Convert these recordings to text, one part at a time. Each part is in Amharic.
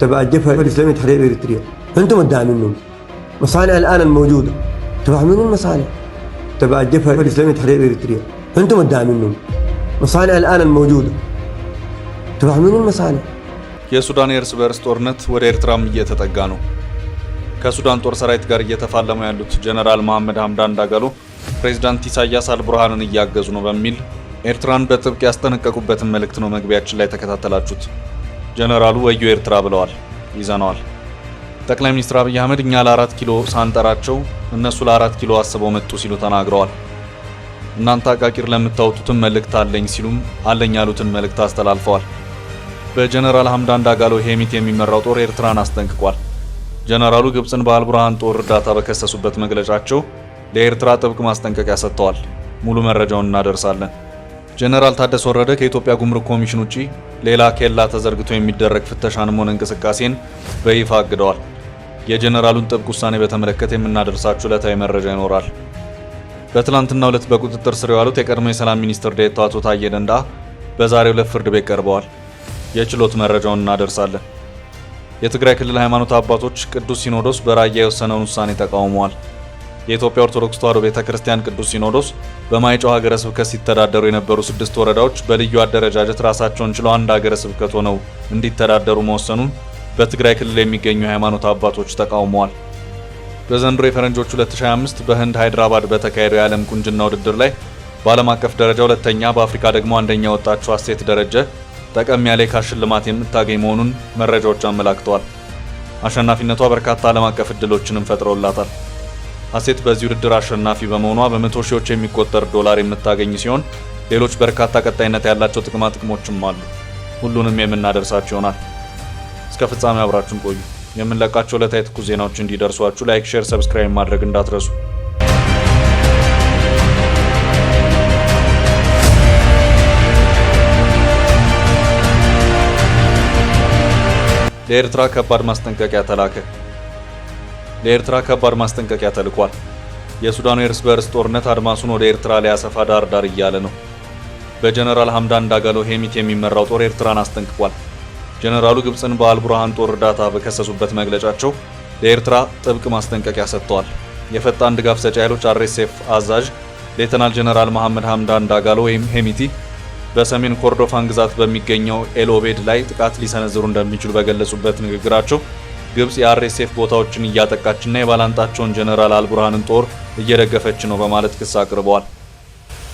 تبع الجبهة الإسلامية تحرير إريتريا، أنتم الداعمين. مصانع الآن الموجودة تبع من المصانع؟ تبع الجبهة الإسلامية تحرير إريتريا، أنتم الداعمين. مصانع الآن الموجودة تبع من المصانع؟ የሱዳን የእርስ በርስ ጦርነት ወደ ኤርትራም እየተጠጋ ነው። ከሱዳን ጦር ሰራዊት ጋር እየተፋለሙ ያሉት ጀነራል መሐመድ ሐምዳን ዳጋሎ ፕሬዝዳንት ኢሳያስ አልቡርሃንን እያገዙ ነው በሚል ኤርትራን በጥብቅ ያስጠነቀቁበትን መልእክት ነው መግቢያችን ላይ ተከታተላችሁት። ጀነራሉ ወዮ ኤርትራ ብለዋል። ይዘነዋል። ጠቅላይ ሚኒስትር አብይ አህመድ እኛ ለ4 ኪሎ ሳንጠራቸው እነሱ ለ4 ኪሎ አስበው መጡ ሲሉ ተናግረዋል። እናንተ አቃቂር ለምታወጡትን መልእክት አለኝ ሲሉም አለኝ ያሉትን መልእክት አስተላልፈዋል። በጀነራል ሐምዳን ዳጋሎ ሄሚቲ የሚመራው ጦር ኤርትራን አስጠንቅቋል። ጀነራሉ ግብጽን በአልቡርሃን ጦር እርዳታ በከሰሱበት መግለጫቸው ለኤርትራ ጥብቅ ማስጠንቀቂያ ሰጥተዋል። ሙሉ መረጃውን እናደርሳለን። ጀነራል ታደሰ ወረደ ከኢትዮጵያ ጉምሩክ ኮሚሽን ውጪ ሌላ ኬላ ተዘርግቶ የሚደረግ ፍተሻንም ሆነ እንቅስቃሴን በይፋ አግደዋል። የጀነራሉን ጥብቅ ውሳኔ በተመለከተ የምናደርሳችሁ ዕለታዊ መረጃ ይኖራል። በትላንትናው ዕለት በቁጥጥር ስር የዋሉት የቀድሞ የሰላም ሚኒስትር ዴኤታው አቶ ታዬ ደንደአ በዛሬው ዕለት ፍርድ ቤት ቀርበዋል። የችሎት መረጃውን እናደርሳለን። የትግራይ ክልል ሃይማኖት አባቶች ቅዱስ ሲኖዶስ በራያ የወሰነውን ውሳኔ ተቃውመዋል። የኢትዮጵያ ኦርቶዶክስ ተዋሕዶ ቤተክርስቲያን ቅዱስ ሲኖዶስ በማይጨው ሀገረ ስብከት ሲተዳደሩ የነበሩ 6 ወረዳዎች በልዩ አደረጃጀት ራሳቸውን ችለው አንድ ሀገረ ስብከት ሆነው እንዲተዳደሩ መወሰኑን በትግራይ ክልል የሚገኙ ሃይማኖት አባቶች ተቃውመዋል። በዘንድሮ የፈረንጆች 2025 በህንድ ሃይድራባድ በተካሄደው የዓለም ቁንጅና ውድድር ላይ በዓለም አቀፍ ደረጃ ሁለተኛ በአፍሪካ ደግሞ አንደኛ ወጣችው ሀሴት ደረጀ ጠቀም ያለ የካሽ ሽልማት የምታገኝ መሆኑን መረጃዎች አመላክተዋል። አሸናፊነቷ በርካታ ዓለም አቀፍ እድሎችንም ፈጥረውላታል። ሀሴት በዚህ ውድድር አሸናፊ በመሆኗ በመቶ ሺዎች የሚቆጠር ዶላር የምታገኝ ሲሆን ሌሎች በርካታ ቀጣይነት ያላቸው ጥቅማ ጥቅሞችም አሉ። ሁሉንም የምናደርሳችሁ ይሆናል። እስከ ፍጻሜ አብራችሁን ቆዩ። የምንለቃቸው ዕለታዊ ትኩስ ዜናዎች እንዲደርሷችሁ ላይክ፣ ሼር፣ ሰብስክራይብ ማድረግ እንዳትረሱ። ለኤርትራ ከባድ ማስጠንቀቂያ ተላከ። ለኤርትራ ከባድ ማስጠንቀቂያ ተልኳል። የሱዳኑ የእርስ በርስ ጦርነት አድማሱን ወደ ኤርትራ ሊያሰፋ ዳር ዳር እያለ ነው። በጀነራል ሐምዳን ዳጋሎ ሄሚቲ የሚመራው ጦር ኤርትራን አስጠንቅቋል። ጀነራሉ ግብጽን በአልቡርሃን ጦር እርዳታ በከሰሱበት መግለጫቸው ለኤርትራ ጥብቅ ማስጠንቀቂያ ሰጥተዋል። የፈጣን ድጋፍ ሰጪ ኃይሎች አርኤስኤፍ አዛዥ ሌተናል ጀነራል መሐመድ ሐምዳን ዳጋሎ ወይም ሄሚቲ በሰሜን ኮርዶፋን ግዛት በሚገኘው ኤልኦቤድ ላይ ጥቃት ሊሰነዝሩ እንደሚችሉ በገለጹበት ንግግራቸው ግብጽ የአርኤስኤፍ ቦታዎችን እያጠቃችና የባላንጣቸውን ጀነራል አልቡርሃንን ጦር እየደገፈች ነው በማለት ክስ አቅርበዋል።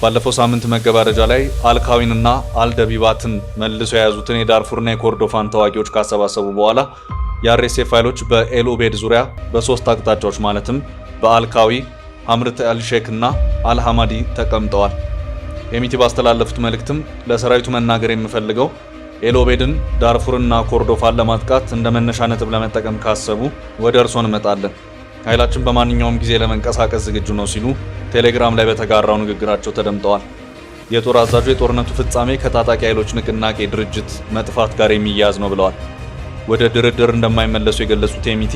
ባለፈው ሳምንት መገባደጃ ላይ አልካዊንና አልደቢባትን መልሶ የያዙትን የዳርፉርና የኮርዶፋን ተዋጊዎች ካሰባሰቡ በኋላ የአርኤስኤፍ ኃይሎች በኤልኦቤድ ዙሪያ በ3 አቅጣጫዎች ማለትም በአልካዊ፣ ሐምርት አልሼክ እና አልሐማዲ ተቀምጠዋል። ሄሚቲ ባስተላለፉት መልእክትም ለሰራዊቱ መናገር የምፈልገው ኤልኦቤድን፣ ዳርፉርና ኮርዶፋን ለማጥቃት እንደ መነሻ ነጥብ ለመጠቀም ካሰቡ ወደ እርሶ እንመጣለን። ኃይላችን በማንኛውም ጊዜ ለመንቀሳቀስ ዝግጁ ነው ሲሉ ቴሌግራም ላይ በተጋራው ንግግራቸው ተደምጠዋል። የጦር አዛዡ የጦርነቱ ፍጻሜ ከታጣቂ ኃይሎች ንቅናቄ ድርጅት መጥፋት ጋር የሚያያዝ ነው ብለዋል። ወደ ድርድር እንደማይመለሱ የገለጹት ሄሚቲ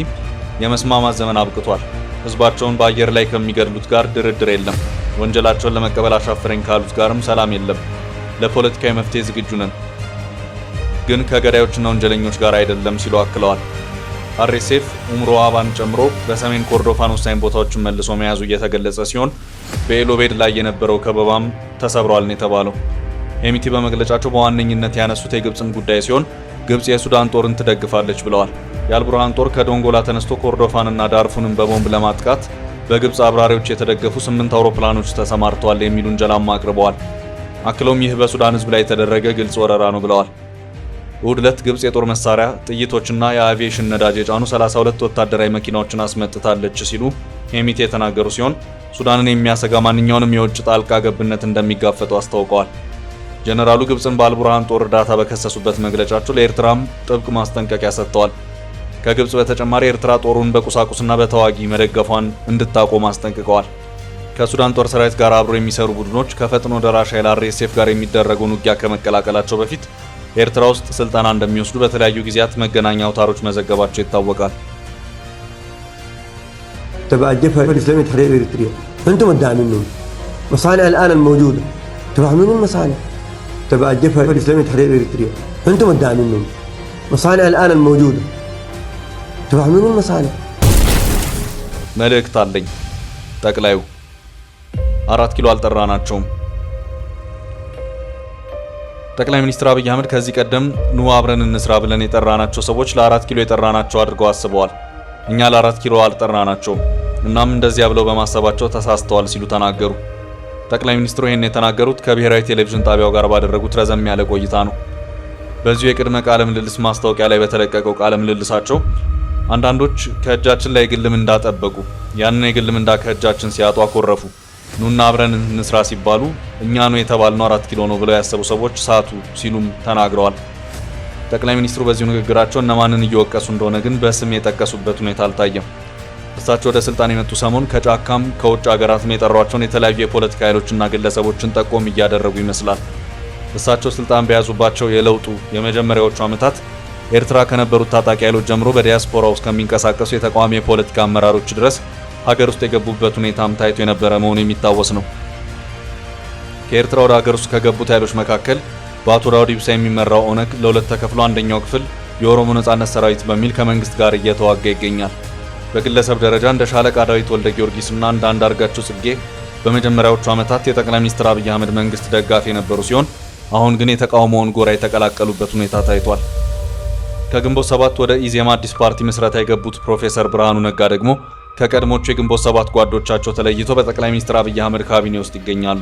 የመስማማት ዘመን አብቅቷል፣ ህዝባቸውን በአየር ላይ ከሚገድሉት ጋር ድርድር የለም፣ ወንጀላቸውን ለመቀበል አሻፈረኝ ካሉት ጋርም ሰላም የለም፣ ለፖለቲካዊ መፍትሄ ዝግጁ ነን፣ ግን ከገዳዮችና ወንጀለኞች ጋር አይደለም ሲሉ አክለዋል። አርኤስኤፍ ኡምሮ አባን ጨምሮ በሰሜን ኮርዶፋን ወሳኝ ቦታዎችን መልሶ መያዙ እየተገለጸ ሲሆን በኤልኦቤድ ላይ የነበረው ከበባም ተሰብሯል ነው የተባለው። ሄሚቲ በመግለጫቸው በዋነኝነት ያነሱት የግብጽን ጉዳይ ሲሆን ግብጽ የሱዳን ጦርን ትደግፋለች ብለዋል። የአልቡርሃን ጦር ከዶንጎላ ተነስቶ ኮርዶፋንና ዳርፉርን በቦምብ ለማጥቃት በግብጽ አብራሪዎች የተደገፉ 8 አውሮፕላኖች ተሰማርተዋል የሚሉ ውንጀላም አቅርበዋል። አክለውም ይህ በሱዳን ህዝብ ላይ የተደረገ ግልጽ ወረራ ነው ብለዋል። እሁድ ዕለት ግብጽ የጦር መሳሪያ፣ ጥይቶችና የአቪዬሽን ነዳጅ የጫኑ 32 ወታደራዊ መኪናዎችን አስመጥታለች ሲሉ ሄሚቲ የተናገሩ ሲሆን ሱዳንን የሚያሰጋ ማንኛውንም የውጭ ጣልቃ ገብነት እንደሚጋፈጡ አስታውቀዋል። ጀነራሉ ግብጽን በአልቡርሃን ጦር እርዳታ በከሰሱበት መግለጫቸው ለኤርትራም ጥብቅ ማስጠንቀቂያ ሰጥተዋል። ከግብጽ በተጨማሪ ኤርትራ ጦሩን በቁሳቁስና በተዋጊ መደገፏን እንድታቆም አስጠንቅቀዋል። ከሱዳን ጦር ሰራዊት ጋር አብሮ የሚሰሩ ቡድኖች ከፈጥኖ ደራሽ ኃይል አርኤስኤፍ ጋር የሚደረገውን ውጊያ ከመቀላቀላቸው በፊት ኤርትራ ውስጥ ስልጠና እንደሚወስዱ በተለያዩ ጊዜያት መገናኛ አውታሮች መዘገባቸው ይታወቃል። تبع الجبهة الإسلامية تحرير إريتريا، أنتم الداعمين. مصانع الآن الموجودة تبع من المصانع؟ تبع الجبهة الإسلامية تحرير إريتريا، أنتم الداعمين. مصانع الآن الموجودة تفهمون المصالح. መልእክት አለኝ። ጠቅላዩ 4 ኪሎ አልጠራናቸውም። ጠቅላይ ሚኒስትር አብይ አህመድ ከዚህ ቀደም ኑ አብረን እንስራ ብለን የጠራናቸው ሰዎች ለ4 ኪሎ የጠራናቸው አድርገው አስበዋል። እኛ ለ4 ኪሎ አልጠራናቸውም። እናም እንደዚያ ብለው በማሰባቸው ተሳስተዋል ሲሉ ተናገሩ። ጠቅላይ ሚኒስትሩ ይህን የተናገሩት ከብሔራዊ ቴሌቪዥን ጣቢያው ጋር ባደረጉት ረዘም ያለ ቆይታ ነው። በዚሁ የቅድመ ቃለ ምልልስ ማስታወቂያ ላይ በተለቀቀው ቃለ ምልልሳቸው አንዳንዶች ከእጃችን ላይ ግል ምንዳ ጠበቁ፣ ያንን የግል ምንዳ ከእጃችን ሲያጡ አኮረፉ። ኑና አብረን እንስራ ሲባሉ እኛ ነው የተባልነው 4 ኪሎ ነው ብለው ያሰቡ ሰዎች ሳቱ ሲሉም ተናግረዋል። ጠቅላይ ሚኒስትሩ በዚሁ ንግግራቸው እነማንን እየወቀሱ እንደሆነ ግን በስም የጠቀሱበት ሁኔታ አልታየም። እሳቸው ወደ ስልጣን የመጡ ሰሞን ከጫካም ከውጭ ሀገራትም የጠሯቸውን የተለያዩ የፖለቲካ ኃይሎችና ግለሰቦችን ጠቆም እያደረጉ ይመስላል። እሳቸው ስልጣን በያዙባቸው የለውጡ የመጀመሪያዎቹ ዓመታት ኤርትራ ከነበሩት ታጣቂ ኃይሎች ጀምሮ በዲያስፖራ ውስጥ ከሚንቀሳቀሱ የተቃዋሚ የፖለቲካ አመራሮች ድረስ ሀገር ውስጥ የገቡበት ሁኔታም ታይቶ የነበረ መሆኑ የሚታወስ ነው። ከኤርትራ ወደ ሀገር ውስጥ ከገቡት ኃይሎች መካከል በአቶ ዳውድ ኢብሳ የሚመራው ኦነግ ለሁለት ተከፍሎ አንደኛው ክፍል የኦሮሞ ነጻነት ሰራዊት በሚል ከመንግስት ጋር እየተዋጋ ይገኛል። በግለሰብ ደረጃ እንደ ሻለቃ ዳዊት ወልደ ጊዮርጊስና እንደ አንዳርጋቸው ጽጌ በመጀመሪያዎቹ ዓመታት የጠቅላይ ሚኒስትር አብይ አህመድ መንግስት ደጋፊ የነበሩ ሲሆን አሁን ግን የተቃውሞውን ጎራ የተቀላቀሉበት ሁኔታ ታይቷል። ከግንቦት 7 ወደ ኢዜማ አዲስ ፓርቲ ምስረታ የገቡት ፕሮፌሰር ብርሃኑ ነጋ ደግሞ ከቀድሞቹ የግንቦት 7 ጓዶቻቸው ተለይቶ በጠቅላይ ሚኒስትር አብይ አህመድ ካቢኔ ውስጥ ይገኛሉ።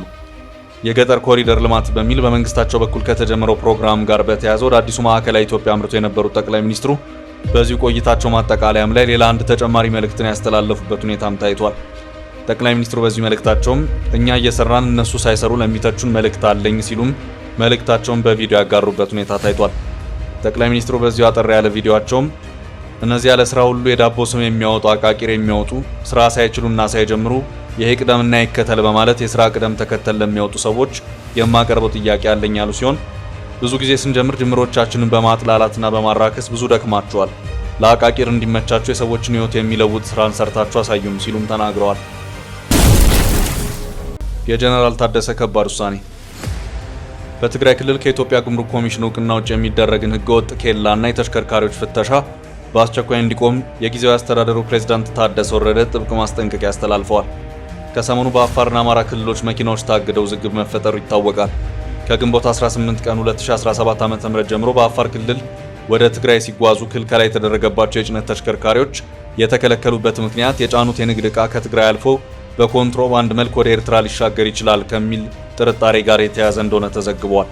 የገጠር ኮሪደር ልማት በሚል በመንግስታቸው በኩል ከተጀመረው ፕሮግራም ጋር በተያያዘ ወደ አዲሱ ማዕከላዊ ኢትዮጵያ አምርቶ የነበሩት ጠቅላይ ሚኒስትሩ በዚሁ ቆይታቸው ማጠቃለያም ላይ ሌላ አንድ ተጨማሪ መልእክትን ያስተላለፉበት ሁኔታም ታይቷል። ጠቅላይ ሚኒስትሩ በዚህ መልእክታቸውም እኛ እየሰራን እነሱ ሳይሰሩ ለሚተቹን መልእክት አለኝ ሲሉም መልእክታቸውን በቪዲዮ ያጋሩበት ሁኔታ ታይቷል። ጠቅላይ ሚኒስትሩ በዚሁ አጠር ያለ ቪዲዮአቸውም እነዚህ ያለ ስራ ሁሉ የዳቦ ስም የሚያወጡ አቃቂር የሚያወጡ ስራ ሳይችሉና ሳይጀምሩ ይሄ ቅደምና ይከተል በማለት የስራ ቅደም ተከተል ለሚያወጡ ሰዎች የማቀርበው ጥያቄ አለኝ ያሉ ሲሆን ብዙ ጊዜ ስንጀምር ጅምሮቻችንን በማጥላላትና በማራከስ ብዙ ደክማቸዋል። ለአቃቂር እንዲመቻቸው የሰዎችን ህይወት የሚለውጥ ስራን ሰርታችሁ አሳዩም ሲሉም ተናግረዋል። የጀነራል ታደሰ ከባድ ውሳኔ። በትግራይ ክልል ከኢትዮጵያ ጉምሩክ ኮሚሽን እውቅና ውጭ የሚደረግን ህገወጥ ኬላና የተሽከርካሪዎች ፍተሻ በአስቸኳይ እንዲቆም የጊዜያዊ አስተዳደሩ ፕሬዝዳንት ታደሰ ወረደ ጥብቅ ማስጠንቀቂያ አስተላልፈዋል። ከሰሞኑ በአፋርና አማራ ክልሎች መኪናዎች ታግደው ውዝግብ መፈጠሩ ይታወቃል። ከግንቦት 18 ቀን 2017 ዓ.ም ጀምሮ በአፋር ክልል ወደ ትግራይ ሲጓዙ ክልከላ የተደረገባቸው የጭነት ተሽከርካሪዎች የተከለከሉበት ምክንያት የጫኑት የንግድ ዕቃ ከትግራይ አልፎ በኮንትሮባንድ መልክ ወደ ኤርትራ ሊሻገር ይችላል ከሚል ጥርጣሬ ጋር የተያያዘ እንደሆነ ተዘግቧል።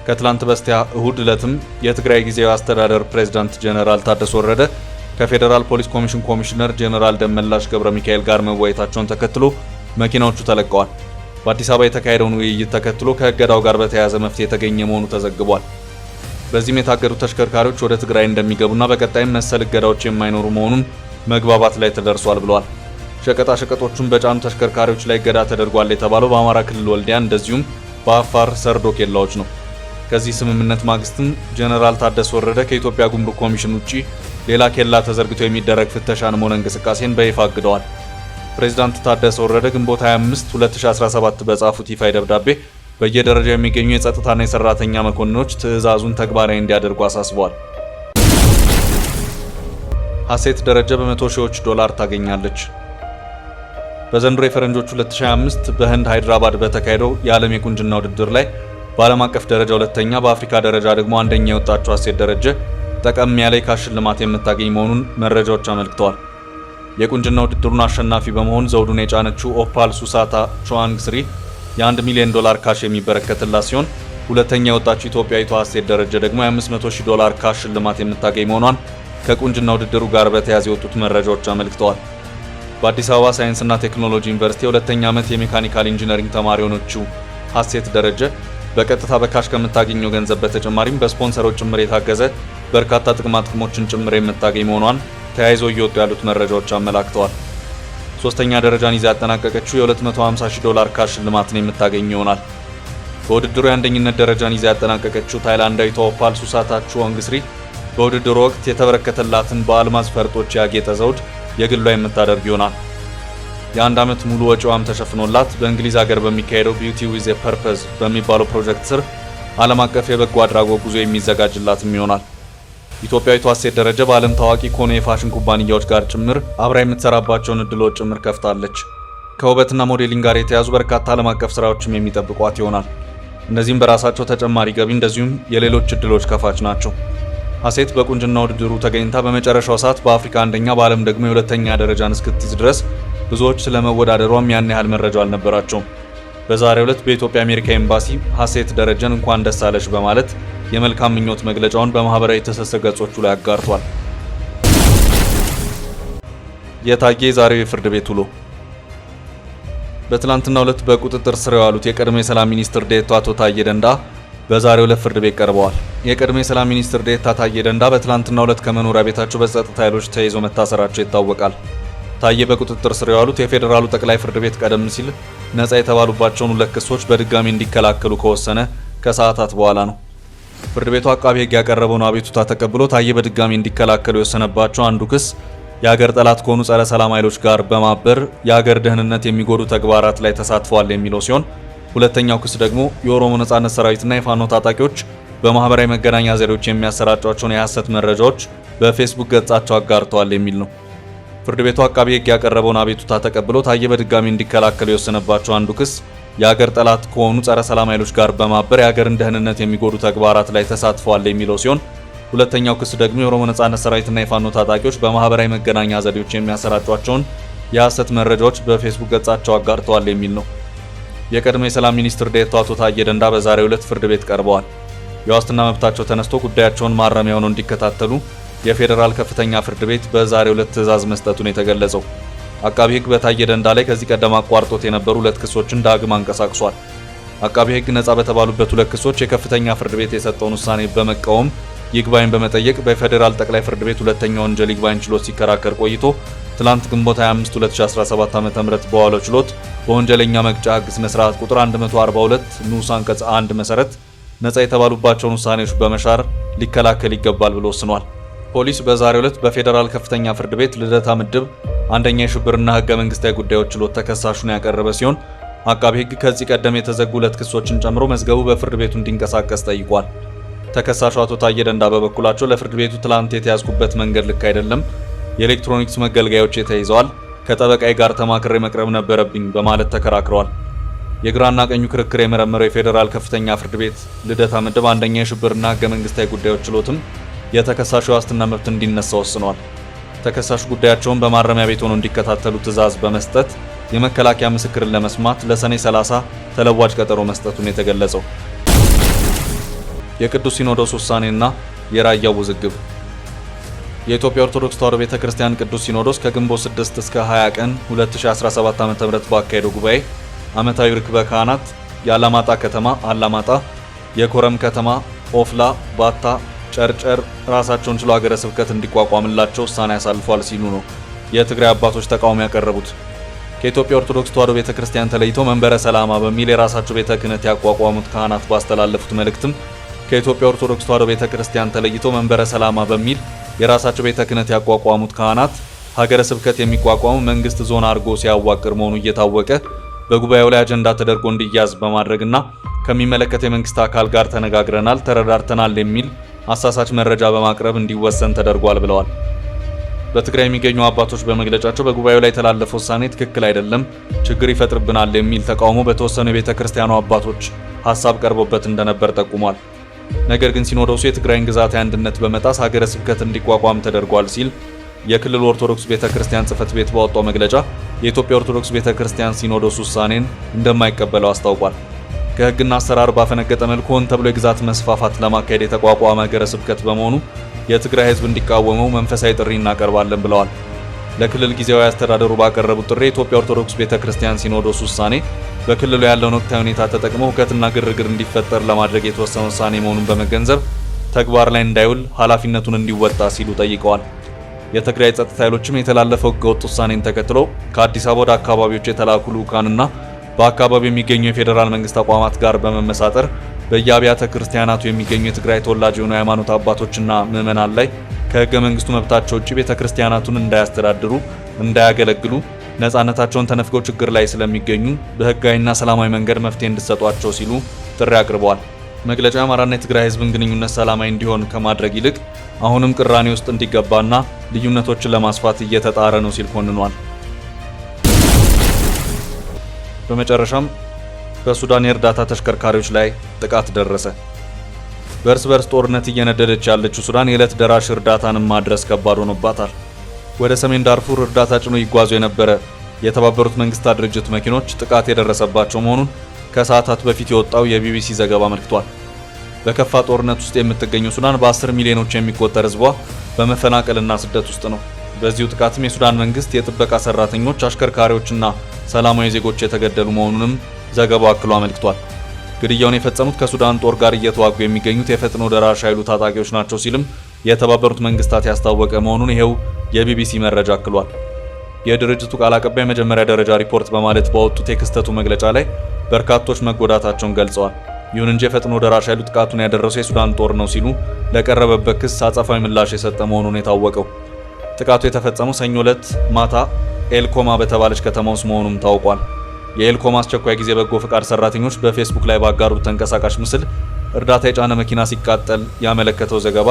ከትላንት በስቲያ እሁድ ዕለትም የትግራይ ጊዜያዊ አስተዳደር ፕሬዝዳንት ጀነራል ታደሰ ወረደ ከፌዴራል ፖሊስ ኮሚሽን ኮሚሽነር ጀነራል ደመላሽ ገብረ ሚካኤል ጋር መወያየታቸውን ተከትሎ መኪናዎቹ ተለቀዋል። በአዲስ አበባ የተካሄደውን ውይይት ተከትሎ ከእገዳው ጋር በተያያዘ መፍትሄ የተገኘ መሆኑ ተዘግቧል። በዚህም የታገዱ ተሽከርካሪዎች ወደ ትግራይ እንደሚገቡና በቀጣይም መሰል እገዳዎች የማይኖሩ መሆኑን መግባባት ላይ ተደርሷል ብለዋል። ሸቀጣሸቀጦቹን በጫኑ ተሽከርካሪዎች ላይ እገዳ ተደርጓል የተባለው በአማራ ክልል ወልዲያ እንደዚሁም በአፋር ሰርዶ ኬላዎች ነው። ከዚህ ስምምነት ማግስትም ጀነራል ታደሰ ወረደ ከኢትዮጵያ ጉምሩክ ኮሚሽን ውጪ ሌላ ኬላ ተዘርግቶ የሚደረግ ፍተሻንም ሆነ እንቅስቃሴን በይፋ አግደዋል። ፕሬዝዳንት ታደሰ ወረደ ግንቦት 25 2017 በጻፉት ይፋ ደብዳቤ በየደረጃው የሚገኙ የጸጥታና የሰራተኛ መኮንኖች ትዕዛዙን ተግባራዊ እንዲያደርጉ አሳስበዋል። ሀሴት ደረጀ በመቶ ሺዎች ዶላር ታገኛለች። በዘንድሮ የፈረንጆች 2025 በህንድ ሃይድራባድ በተካሄደው የዓለም የቁንጅና ውድድር ላይ በዓለም አቀፍ ደረጃ ሁለተኛ በአፍሪካ ደረጃ ደግሞ አንደኛ የወጣችው ሀሴት ደረጀ ጠቀም ያለ የካሽ ሽልማት የምታገኝ መሆኑን መረጃዎች አመልክተዋል። የቁንጅና ውድድሩን አሸናፊ በመሆን ዘውዱን የጫነችው ኦፓል ሱሳታ ቹዋንግስሪ የ1 ሚሊዮን ዶላር ካሽ የሚበረከትላት ሲሆን ሁለተኛ የወጣችው ኢትዮጵያዊቷ ሀሴት ደረጀ ደግሞ የ500,000 ዶላር ካሽ ሽልማት የምታገኝ መሆኗን ከቁንጅና ውድድሩ ጋር በተያያዘ የወጡት መረጃዎች አመልክተዋል። በአዲስ አበባ ሳይንስና ቴክኖሎጂ ዩኒቨርሲቲ የሁለተኛ ዓመት የሜካኒካል ኢንጂነሪንግ ተማሪ የሆነችው ሀሴት ደረጀ በቀጥታ በካሽ ከምታገኘው ገንዘብ በተጨማሪም በስፖንሰሮች ጭምር የታገዘ በርካታ ጥቅሞችን ጭምር የምታገኝ መሆኗን ተያይዘው እየወጡ ያሉት መረጃዎች አመላክተዋል። ሶስተኛ ደረጃን ይዛ ያጠናቀቀችው የ250,000 ዶላር ካሽ ሽልማትን የምታገኝ ይሆናል። በውድድሩ የአንደኝነት ደረጃን ይዛ ያጠናቀቀችው ታይላንዳዊቷ ኦፓል ሱሳታ ቹዋንግስሪ በውድድሩ ወቅት የተበረከተላትን በአልማዝ ፈርጦች ያጌጠ ዘውድ የግሏ የምታደርግ ይሆናል። የአንድ ዓመት ሙሉ ወጪዋም ተሸፍኖላት በእንግሊዝ ሀገር በሚካሄደው ቢዩቲ ዊዝ ኤ ፐርፐዝ በሚባለው ፕሮጀክት ስር ዓለም አቀፍ የበጎ አድራጎት ጉዞ የሚዘጋጅላትም ይሆናል። ኢትዮጵያዊቷ ሀሴት ደረጀ በዓለም ታዋቂ ከሆኑ የፋሽን ኩባንያዎች ጋር ጭምር አብራ የምትሰራባቸውን እድሎች ጭምር ከፍታለች። ከውበትና ሞዴሊንግ ጋር የተያዙ በርካታ ዓለም አቀፍ ስራዎችም የሚጠብቋት ይሆናል። እነዚህም በራሳቸው ተጨማሪ ገቢ እንደዚሁም የሌሎች እድሎች ከፋች ናቸው። ሀሴት በቁንጅና ውድድሩ ተገኝታ በመጨረሻው ሰዓት በአፍሪካ አንደኛ በዓለም ደግሞ የሁለተኛ ደረጃን እስክትይዝ ድረስ ብዙዎች ስለመወዳደሯም ያን ያህል መረጃ አልነበራቸውም። በዛሬው ዕለት በኢትዮጵያ አሜሪካ ኤምባሲ ሀሴት ደረጀን እንኳን ደስ አለሽ በማለት የመልካም ምኞት መግለጫውን በማህበራዊ ትስስር ገጾቹ ላይ አጋርቷል። የታየ ዛሬው የፍርድ ቤት ውሎ። በትላንትናው ዕለት በቁጥጥር ስር የዋሉት የቀድሞ የሰላም ሚኒስትር ዴኤታ አቶ ታዬ ደንዳ በዛሬው ዕለት ፍርድ ቤት ቀርበዋል። የቀድሞ የሰላም ሚኒስትር ዴኤታ ታዬ ደንዳ በትላንትናው ዕለት ከመኖሪያ ቤታቸው በጸጥታ ኃይሎች ተይዘው መታሰራቸው ይታወቃል። ታዬ በቁጥጥር ስር የዋሉት የፌዴራሉ ጠቅላይ ፍርድ ቤት ቀደም ሲል ነጻ የተባሉባቸውን ሁለት ክሶች በድጋሚ እንዲከላከሉ ከወሰነ ከሰዓታት በኋላ ነው። ፍርድ ቤቱ አቃቤ ሕግ ያቀረበውን አቤቱታ ተቀብሎ ታዬ በድጋሚ እንዲከላከሉ የወሰነባቸው አንዱ ክስ የሀገር ጠላት ከሆኑ ጸረ ሰላም ኃይሎች ጋር በማበር የሀገር ደህንነት የሚጎዱ ተግባራት ላይ ተሳትፈዋል የሚለው ሲሆን ሁለተኛው ክስ ደግሞ የኦሮሞ ነጻነት ሰራዊትና የፋኖ ታጣቂዎች በማህበራዊ መገናኛ ዘዴዎች የሚያሰራጯቸውን የሐሰት መረጃዎች በፌስቡክ ገጻቸው አጋርተዋል የሚል ነው። ፍርድ ቤቱ አቃቤ ሕግ ያቀረበውን አቤቱታ ተቀብሎ ታዬ በድጋሚ እንዲከላከሉ የወሰነባቸው አንዱ ክስ የሀገር ጠላት ከሆኑ ጸረ ሰላም ኃይሎች ጋር በማበር የሀገርን ደህንነት የሚጎዱ ተግባራት ላይ ተሳትፈዋል የሚለው ሲሆን ሁለተኛው ክስ ደግሞ የኦሮሞ ነጻነት ሰራዊትና የፋኖ ታጣቂዎች በማህበራዊ መገናኛ ዘዴዎች የሚያሰራጯቸውን የሐሰት መረጃዎች በፌስቡክ ገጻቸው አጋርተዋል የሚል ነው። የቀድሞ የሰላም ሚኒስትር ዴኤታ አቶ ታዬ ደንዳ በዛሬው ዕለት ፍርድ ቤት ቀርበዋል። የዋስትና መብታቸው ተነስቶ ጉዳያቸውን ማረሚያ ሆነው እንዲከታተሉ የፌዴራል ከፍተኛ ፍርድ ቤት በዛሬው ዕለት ትዕዛዝ መስጠቱን የተገለጸው አቃቢ ሕግ በታዬ ደንዳ ላይ ከዚህ ቀደም አቋርጦት የነበሩ ሁለት ክሶችን ዳግም አንቀሳቅሷል። አቃቢ ሕግ ነጻ በተባሉበት ሁለት ክሶች የከፍተኛ ፍርድ ቤት የሰጠውን ውሳኔ በመቃወም ይግባኝ በመጠየቅ በፌዴራል ጠቅላይ ፍርድ ቤት ሁለተኛ ወንጀል ይግባኝ ችሎት ሲከራከር ቆይቶ ትላንት ግንቦት 25 2017 ዓ.ም በዋለው ችሎት በወንጀለኛ መቅጫ ሕግ ስነ ስርዓት ቁጥር 142 ንዑስ አንቀጽ 1 መሰረት ነጻ የተባሉባቸውን ውሳኔዎች በመሻር ሊከላከል ይገባል ብሎ ወስኗል። ፖሊስ በዛሬው ዕለት በፌዴራል ከፍተኛ ፍርድ ቤት ልደታ ምድብ አንደኛ የሽብርና ህገ መንግስታዊ ጉዳዮች ችሎት ተከሳሹን ያቀረበ ሲሆን አቃቤ ሕግ ከዚህ ቀደም የተዘጉ ሁለት ክሶችን ጨምሮ መዝገቡ በፍርድ ቤቱ እንዲንቀሳቀስ ጠይቋል። ተከሳሹ አቶ ታዬ ደንዳ በበኩላቸው ለፍርድ ቤቱ ትላንት የተያዝኩበት መንገድ ልክ አይደለም፣ የኤሌክትሮኒክስ መገልገያዎች ተይዘዋል፣ ከጠበቃዬ ጋር ተማክሬ መቅረብ ነበረብኝ በማለት ተከራክረዋል። የግራና ቀኙ ክርክር የመረመረው የፌዴራል ከፍተኛ ፍርድ ቤት ልደታ ምድብ አንደኛ የሽብርና ህገ መንግስታዊ ጉዳዮች ችሎትም የተከሳሹ ዋስትና መብት እንዲነሳ ወስኗል። ተከሳሹ ጉዳያቸውን በማረሚያ ቤት ሆነው እንዲከታተሉ ትዕዛዝ በመስጠት የመከላከያ ምስክርን ለመስማት ለሰኔ 30 ተለዋጭ ቀጠሮ መስጠቱን የተገለጸው። የቅዱስ ሲኖዶስ ውሳኔና የራያው ውዝግብ። የኢትዮጵያ ኦርቶዶክስ ተዋሕዶ ቤተክርስቲያን ቅዱስ ሲኖዶስ ከግንቦት 6 እስከ 20 ቀን 2017 ዓ.ም ባካሄደው ጉባኤ ዓመታዊ ርክበ ካህናት የአላማጣ ከተማ አላማጣ፣ የኮረም ከተማ ኦፍላ፣ ባታ፣ ጨርጨር ራሳቸውን ችሎ ሀገረ ስብከት እንዲቋቋምላቸው ውሳኔ ያሳልፏል ሲሉ ነው የትግራይ አባቶች ተቃውሞ ያቀረቡት። ከኢትዮጵያ ኦርቶዶክስ ተዋሕዶ ቤተክርስቲያን ተለይተው መንበረ ሰላማ በሚል የራሳቸው ቤተ ክህነት ያቋቋሙት ካህናት ባስተላለፉት መልእክትም ከኢትዮጵያ ኦርቶዶክስ ተዋሕዶ ቤተክርስቲያን ተለይተው መንበረ ሰላማ በሚል የራሳቸው ቤተ ክህነት ያቋቋሙት ካህናት ሀገረ ስብከት የሚቋቋሙ መንግስት ዞን አድርጎ ሲያዋቅር መሆኑ እየታወቀ በጉባኤው ላይ አጀንዳ ተደርጎ እንዲያዝ በማድረግና ከሚመለከት የመንግስት አካል ጋር ተነጋግረናል፣ ተረዳርተናል የሚል አሳሳች መረጃ በማቅረብ እንዲወሰን ተደርጓል ብለዋል። በትግራይ የሚገኙ አባቶች በመግለጫቸው በጉባኤው ላይ የተላለፈው ውሳኔ ትክክል አይደለም፣ ችግር ይፈጥርብናል የሚል ተቃውሞ በተወሰኑ የቤተ ክርስቲያኑ አባቶች ሀሳብ ቀርቦበት እንደነበር ጠቁሟል። ነገር ግን ሲኖዶሱ የትግራይን ግዛታዊ አንድነት በመጣስ ሀገረ ስብከት እንዲቋቋም ተደርጓል ሲል የክልሉ ኦርቶዶክስ ቤተ ክርስቲያን ጽሕፈት ቤት ባወጣው መግለጫ የኢትዮጵያ ኦርቶዶክስ ቤተ ክርስቲያን ሲኖዶስ ውሳኔን እንደማይቀበለው አስታውቋል። ከሕግና አሰራር ባፈነገጠ መልኩ ሆን ተብሎ የግዛት መስፋፋት ለማካሄድ የተቋቋመ ሀገረ ስብከት በመሆኑ የትግራይ ሕዝብ እንዲቃወመው መንፈሳዊ ጥሪ እናቀርባለን ብለዋል። ለክልል ጊዜያዊ አስተዳደሩ ባቀረቡት ጥሪ የኢትዮጵያ ኦርቶዶክስ ቤተ ክርስቲያን ሲኖዶስ ውሳኔ በክልሉ ያለውን ወቅታዊ ሁኔታ ተጠቅመው ሁከትና ግርግር እንዲፈጠር ለማድረግ የተወሰነ ውሳኔ መሆኑን በመገንዘብ ተግባር ላይ እንዳይውል ኃላፊነቱን እንዲወጣ ሲሉ ጠይቀዋል። የትግራይ ጸጥታ ኃይሎችም የተላለፈው ህገወጥ ውሳኔን ተከትሎ ከአዲስ አበባ ወደ አካባቢዎች የተላኩ ልዑካንና በአካባቢው የሚገኙ የፌዴራል መንግስት ተቋማት ጋር በመመሳጠር በየአብያተ ክርስቲያናቱ የሚገኙ የትግራይ ተወላጅ የሆኑ ሃይማኖት አባቶችና ምዕመናን ላይ ከህገ መንግስቱ መብታቸው ውጪ ቤተ ክርስቲያናቱን እንዳያስተዳድሩ፣ እንዳያገለግሉ፣ ነፃነታቸውን ተነፍገው ችግር ላይ ስለሚገኙ በህጋዊና ሰላማዊ መንገድ መፍትሄ እንዲሰጧቸው ሲሉ ጥሪ አቅርበዋል። መግለጫው የአማራና የትግራይ ህዝብን ግንኙነት ሰላማዊ እንዲሆን ከማድረግ ይልቅ አሁንም ቅራኔ ውስጥ እንዲገባና ልዩነቶችን ለማስፋት እየተጣረ ነው ሲል ኮንኗል። በመጨረሻም በሱዳን የእርዳታ ተሽከርካሪዎች ላይ ጥቃት ደረሰ። በእርስ በርስ ጦርነት እየነደደች ያለችው ሱዳን የዕለት ደራሽ እርዳታንም ማድረስ ከባድ ሆኖባታል። ወደ ሰሜን ዳርፉር እርዳታ ጭኖ ይጓዙ የነበረ የተባበሩት መንግስታት ድርጅት መኪኖች ጥቃት የደረሰባቸው መሆኑን ከሰዓታት በፊት የወጣው የቢቢሲ ዘገባ አመልክቷል። በከፋ ጦርነት ውስጥ የምትገኘው ሱዳን በ10 ሚሊዮኖች የሚቆጠር ህዝቧ በመፈናቀልና ስደት ውስጥ ነው። በዚሁ ጥቃትም የሱዳን መንግስት የጥበቃ ሰራተኞች፣ አሽከርካሪዎችና ሰላማዊ ዜጎች የተገደሉ መሆኑንም ዘገባው አክሎ አመልክቷል። ግድያውን የፈጸሙት ከሱዳን ጦር ጋር እየተዋጉ የሚገኙት የፈጥኖ ደራሽ ኃይሉ ታጣቂዎች ናቸው ሲልም የተባበሩት መንግስታት ያስታወቀ መሆኑን ይሄው የቢቢሲ መረጃ አክሏል። የድርጅቱ ቃል አቀባይ መጀመሪያ ደረጃ ሪፖርት በማለት ባወጡት የክስተቱ መግለጫ ላይ በርካቶች መጎዳታቸውን ገልጸዋል። ይሁን እንጂ የፈጥኖ ደራሽ ኃይሉ ጥቃቱን ያደረሰው የሱዳን ጦር ነው ሲሉ ለቀረበበት ክስ አጸፋዊ ምላሽ የሰጠ መሆኑን የታወቀው ጥቃቱ የተፈጸመው ሰኞ ዕለት ማታ ኤልኮማ በተባለች ከተማ ውስጥ መሆኑም ታውቋል። የኤልኮማ አስቸኳይ ጊዜ በጎ ፍቃድ ሰራተኞች በፌስቡክ ላይ ባጋሩት ተንቀሳቃሽ ምስል እርዳታ የጫነ መኪና ሲቃጠል ያመለከተው ዘገባ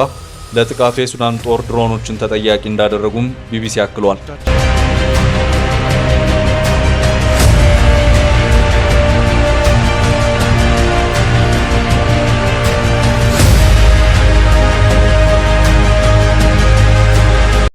ለጥቃቱ የሱዳን ጦር ድሮኖችን ተጠያቂ እንዳደረጉም ቢቢሲ አክሏል።